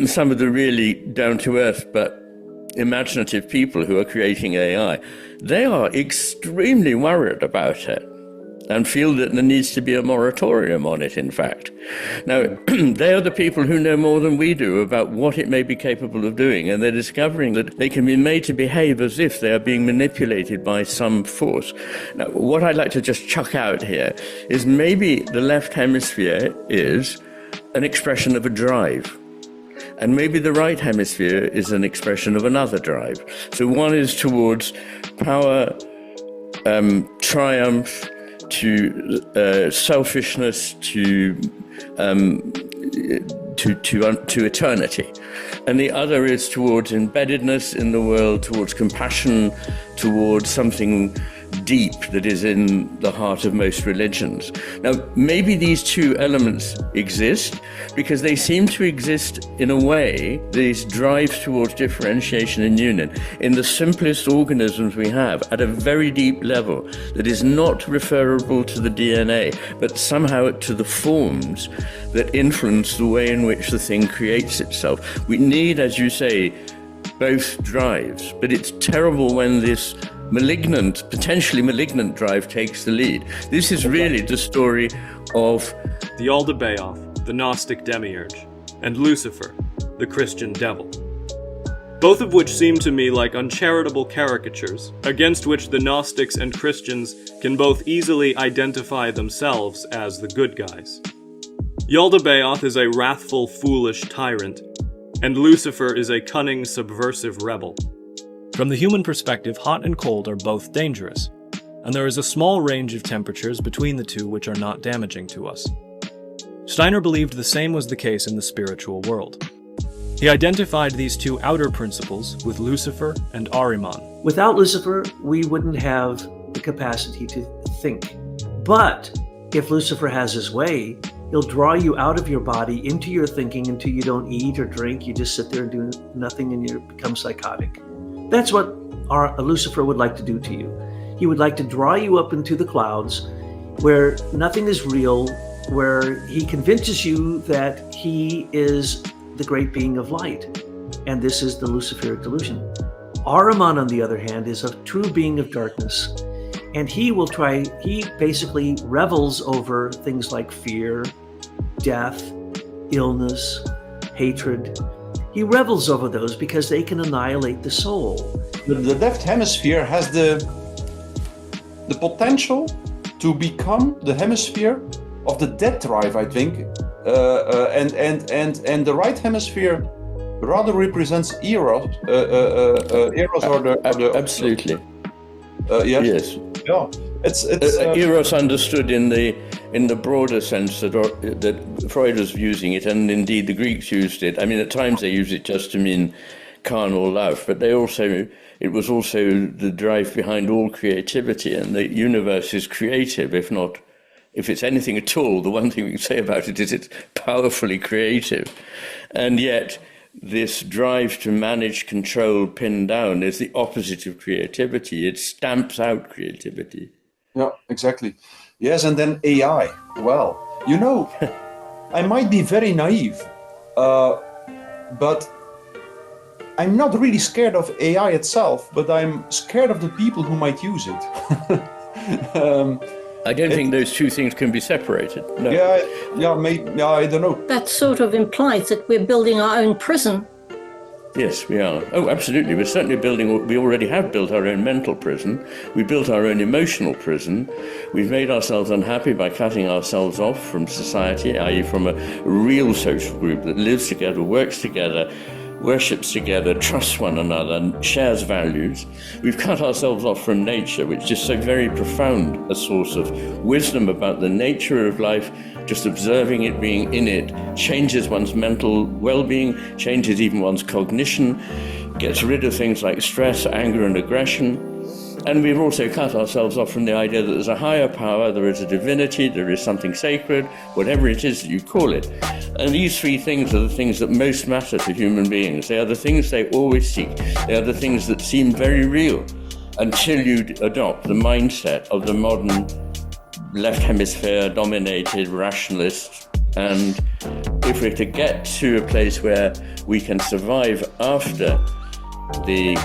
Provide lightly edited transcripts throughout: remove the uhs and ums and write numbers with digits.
some of the really down-to-earth but imaginative people who are creating AI, they are extremely worried about it and feel that there needs to be a moratorium on it, in fact. Now, they are the people who know more than we do about what it may be capable of doing, and they're discovering that they can be made to behave as if they are being manipulated by some force. Now, what I'd like to just chuck out here is maybe the left hemisphere is an expression of a drive, and maybe the right hemisphere is an expression of another drive. So one is towards power, triumph, to selfishness, to eternity, and the other is towards embeddedness in the world, towards compassion, towards something deep that is in the heart of most religions. Now, maybe these two elements exist because they seem to exist in a way, these drives towards differentiation and union, in the simplest organisms we have, at a very deep level that is not referable to the DNA, but somehow to the forms that influence the way in which the thing creates itself. We need, as you say, both drives, but it's terrible when this potentially malignant drive takes the lead. This is really the story of the Aldebaoth, the Gnostic demiurge, and Lucifer, the Christian devil. Both of which seem to me like uncharitable caricatures, against which the Gnostics and Christians can both easily identify themselves as the good guys. Yaldabaoth is a wrathful, foolish tyrant, and Lucifer is a cunning, subversive rebel. From the human perspective, hot and cold are both dangerous, and there is a small range of temperatures between the two which are not damaging to us. Steiner believed the same was the case in the spiritual world. He identified these two outer principles with Lucifer and Ahriman. Without Lucifer, we wouldn't have the capacity to think. But if Lucifer has his way, he'll draw you out of your body into your thinking until you don't eat or drink. You just sit there and do nothing and you become psychotic. That's what Lucifer would like to do to you. He would like to draw you up into the clouds where nothing is real, where he convinces you that he is the great being of light. And this is the Luciferic delusion. Ahriman, on the other hand, is a true being of darkness. And he basically revels over things like fear, death, illness, hatred. He revels over those because they can annihilate the soul. The left hemisphere has the potential to become the hemisphere of the death drive, I think, and the right hemisphere rather represents Eros. Eros or the absolutely. Yes. Yeah. It's Eros understood in the broader sense that Freud was using it, and indeed the Greeks used it. I mean, at times they use it just to mean carnal love, but it was also the drive behind all creativity, and the universe is creative, if it's anything at all, the one thing we can say about it is it's powerfully creative. And yet this drive to manage, control, pin down is the opposite of creativity. It stamps out creativity. Yeah, exactly. Yes, and then AI. Well, I might be very naive, but I'm not really scared of AI itself, but I'm scared of the people who might use it. I don't think those two things can be separated. No. Yeah, I don't know. That sort of implies that we're building our own prison. Yes, we are. Oh, absolutely. We're certainly we already have built our own mental prison. We built our own emotional prison. We've made ourselves unhappy by cutting ourselves off from society, i.e. from a real social group that lives together, works together, worships together, trusts one another, and shares values. We've cut ourselves off from nature, which is so very profound a source of wisdom about the nature of life. Just observing it, being in it, changes one's mental well-being, changes even one's cognition, gets rid of things like stress, anger, and aggression. And we've also cut ourselves off from the idea that there's a higher power, there is a divinity, there is something sacred, whatever it is that you call it. And these three things are the things that most matter to human beings. They are the things they always seek. They are the things that seem very real until you adopt the mindset of the modern left hemisphere dominated rationalist And if we're to get to a place where we can survive after the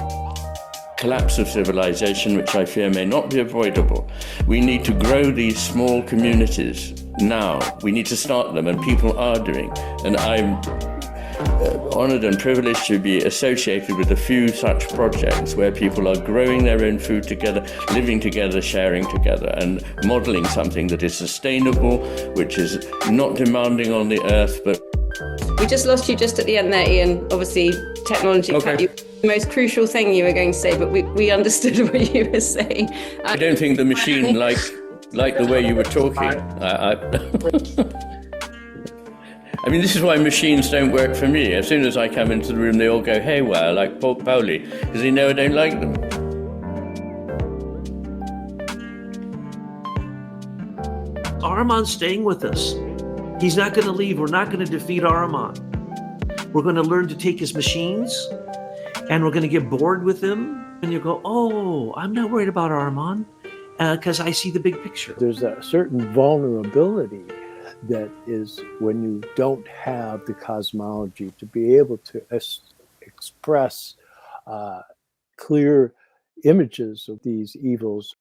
collapse of civilization, which I fear may not be avoidable, we need to grow these small communities now. We need to start them, and people are doing. And I'm honored and privileged to be associated with a few such projects where people are growing their own food together, living together, sharing together, and modeling something that is sustainable, which is not demanding on the earth, but... We just lost you just at the end there, Iain. Obviously, technology cut you. The most crucial thing you were going to say, but we understood what you were saying. I don't think the machine liked the way you were talking. I mean, this is why machines don't work for me. As soon as I come into the room, they all go haywire, like pork Pauli, because they know I don't like them. Ahriman's staying with us. He's not going to leave. We're not going to defeat Ahriman. We're going to learn to take his machines, and we're going to get bored with him. And you go, oh, I'm not worried about Ahriman because I see the big picture. There's a certain vulnerability that is when you don't have the cosmology to be able to express clear images of these evils